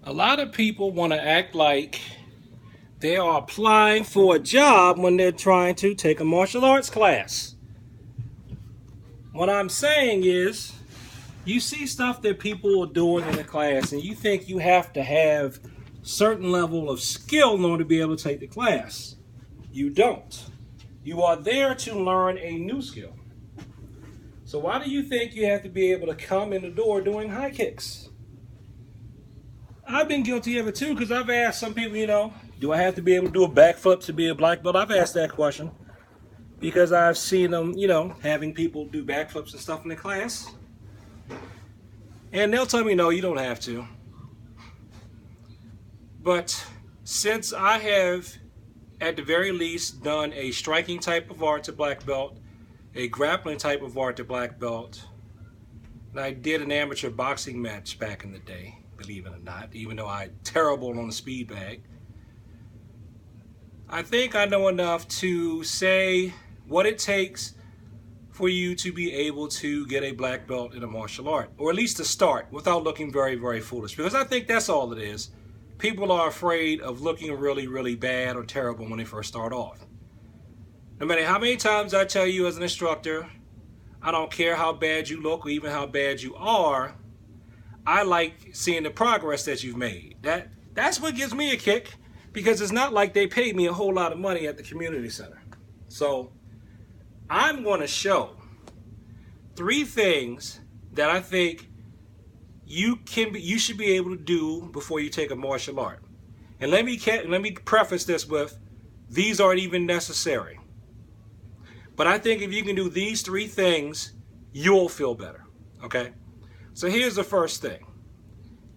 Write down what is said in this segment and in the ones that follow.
A lot of people want to act like they are applying for a job when they're trying to take a martial arts class. What I'm saying is, you see stuff that people are doing in the class, and you think you have to have certain level of skill in order to be able to take the class. You don't. You are there to learn a new skill. So why do you think you have to be able to come in the door doing high kicks? I've been guilty of it too, because I've asked some people, do I have to be able to do a backflip to be a black belt? I've asked that question because I've seen them, having people do backflips and stuff in the class. And they'll tell me, no, you don't have to. But since I have, at the very least, done a striking type of art to black belt, a grappling type of art to black belt, and I did an amateur boxing match back in the day, believe it or not, even though I'm terrible on the speed bag. I think I know enough to say what it takes for you to be able to get a black belt in a martial art, or at least to start without looking very, very foolish, because I think that's all it is. People are afraid of looking really, really bad or terrible when they first start off. No matter how many times I tell you as an instructor, I don't care how bad you look or even how bad you are, I like seeing the progress that you've made. That's what gives me a kick, because it's not like they paid me a whole lot of money at the community center. So I'm going to show 3 things that I think you should be able to do before you take a martial art. And let me preface this with, these aren't even necessary. But I think if you can do these 3 things, you'll feel better. Okay? So here's the first thing.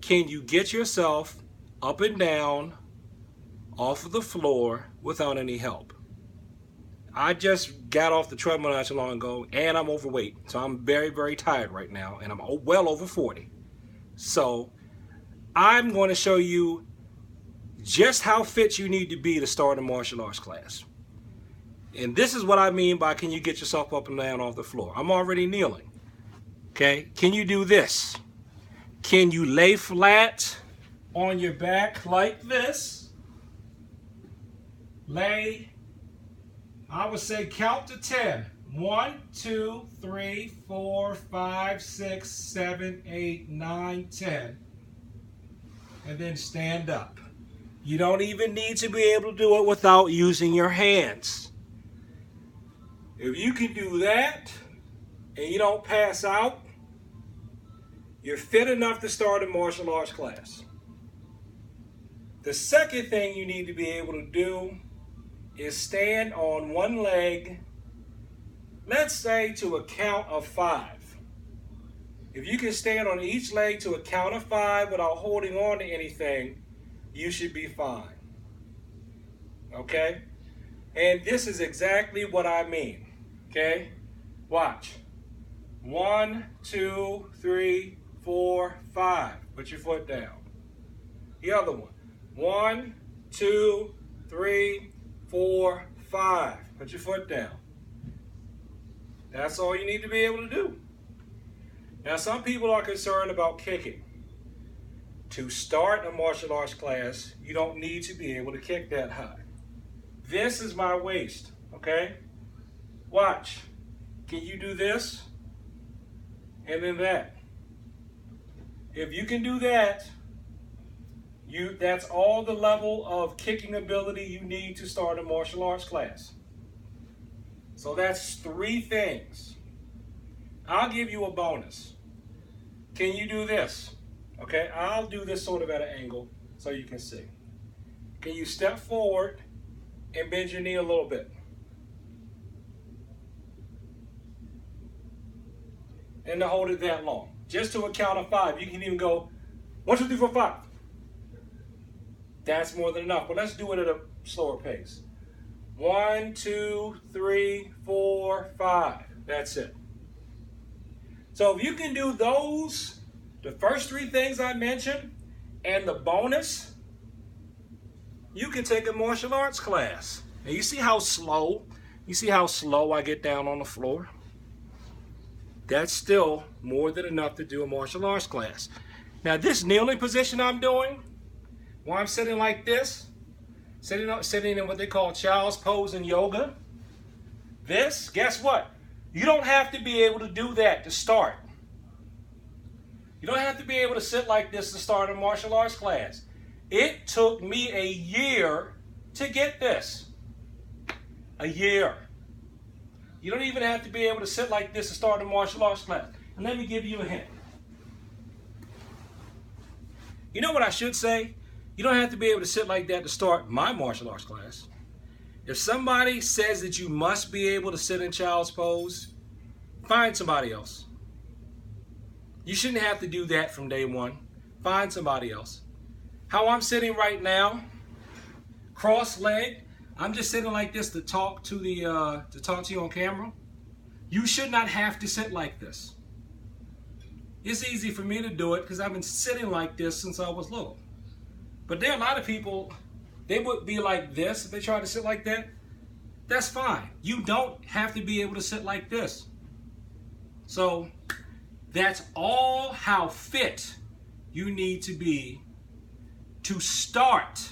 Can you get yourself up and down off of the floor without any help? I just got off the treadmill not too long ago, and I'm overweight. So I'm very, very tired right now, and I'm well over 40. So I'm going to show you just how fit you need to be to start a martial arts class. And this is what I mean by, can you get yourself up and down off the floor? I'm already kneeling. Okay? Can you do this? Can you lay flat on your back like this? Lay, I would say count to 10. 1, 2, 3, 4, 5, 6, 7, 8, 9, 10. And then stand up. You don't even need to be able to do it without using your hands. If you can do that and you don't pass out, you're fit enough to start a martial arts class. The second thing you need to be able to do is stand on one leg, let's say to a count of 5. If you can stand on each leg to a count of 5 without holding on to anything, you should be fine. Okay? And this is exactly what I mean. Okay? Watch. 1, 2, 3, 4, 5. Put your foot down. The other one. 1, 2, 3, 4, 5. Put your foot down. That's all you need to be able to do. Now, some people are concerned about kicking. To start a martial arts class, you don't need to be able to kick that high. This is my waist, okay? Watch. Can you do this? And then that. If you can do that, that's all the level of kicking ability you need to start a martial arts class. So that's 3 things. I'll give you a bonus. Can you do this? Okay, I'll do this sort of at an angle so you can see. Can you step forward and bend your knee a little bit? And to hold it that long. Just to a count of 5. You can even go 1, 2, 3, 4, 5. That's more than enough. But let's do it at a slower pace. 1, 2, 3, 4, 5. That's it. So if you can do those, the first 3 things I mentioned, and the bonus, you can take a martial arts class. Now you see how slow I get down on the floor? That's still more than enough to do a martial arts class. Now this kneeling position I'm doing, while I'm sitting like this, sitting in what they call child's pose in yoga. This, guess what? You don't have to be able to do that to start. You don't have to be able to sit like this to start a martial arts class. It took me a year to get this. A year. You don't even have to be able to sit like this to start a martial arts class. And let me give you a hint. You know what I should say? You don't have to be able to sit like that to start my martial arts class. If somebody says that you must be able to sit in child's pose, find somebody else. You shouldn't have to do that from day one. Find somebody else. How I'm sitting right now, cross-legged, I'm just sitting like this to talk to you on camera. You should not have to sit like this. It's easy for me to do it because I've been sitting like this since I was little. But there are a lot of people, they would be like this if they try to sit like that. That's fine. You don't have to be able to sit like this. So that's all how fit you need to be to start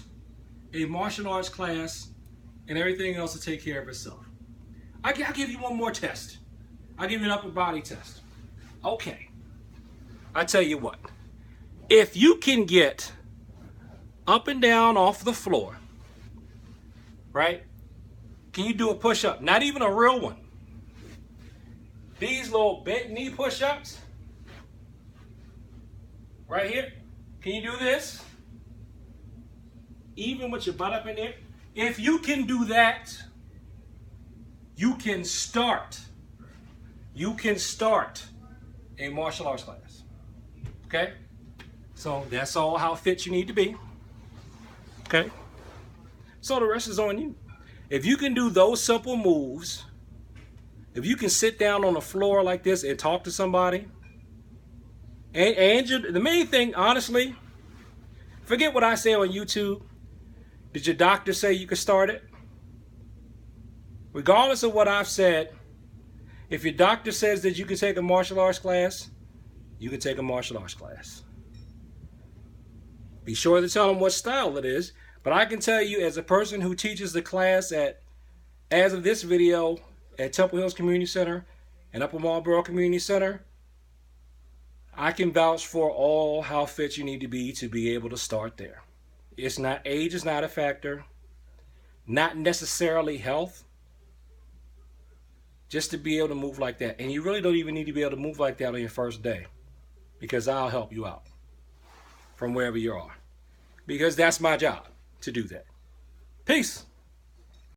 a martial arts class, and everything else will take care of itself. I'll give you one more test. I'll give you an upper body test. Okay. I tell you what. If you can get up and down off the floor, right? Can you do a push-up? Not even a real one. These little bent knee push-ups, right here. Can you do this? Even with your butt up in there. If you can do that, you can start. You can start a martial arts class. Okay? So that's all how fit you need to be. Okay? So the rest is on you. If you can do those simple moves, if you can sit down on the floor like this and talk to somebody, and the main thing, honestly, forget what I say on YouTube. Did your doctor say you could start it? Regardless of what I've said, if your doctor says that you can take a martial arts class, you can take a martial arts class. Be sure to tell them what style it is. But I can tell you, as a person who teaches the class as of this video, at Temple Hills Community Center and Upper Marlboro Community Center, I can vouch for all how fit you need to be able to start there. It's not, age is not a factor, not necessarily health, just to be able to move like that. And you really don't even need to be able to move like that on your first day, because I'll help you out from wherever you are, because that's my job to do that. Peace.